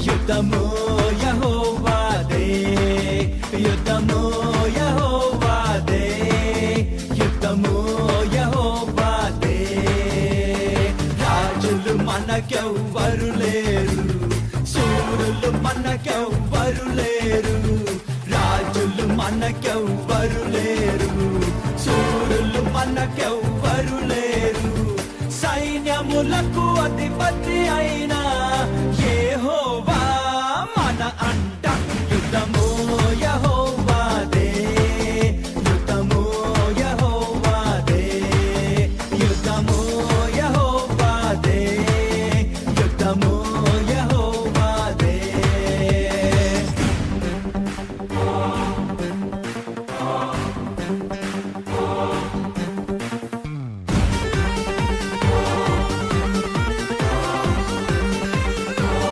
యుద్ధము యెహోవాదే, యుద్ధము యెహోవాదే, యుద్ధము యెహోవాదే. రాజులు మనకెవ్వరు లేరు, శూరులు మనకెవ్వరు లేరు, రాజులు మనకెవ్వరు లేరు, శూరులు మనకెవ్వరు లేరు. సైన్యములకు అధిపతి అయినా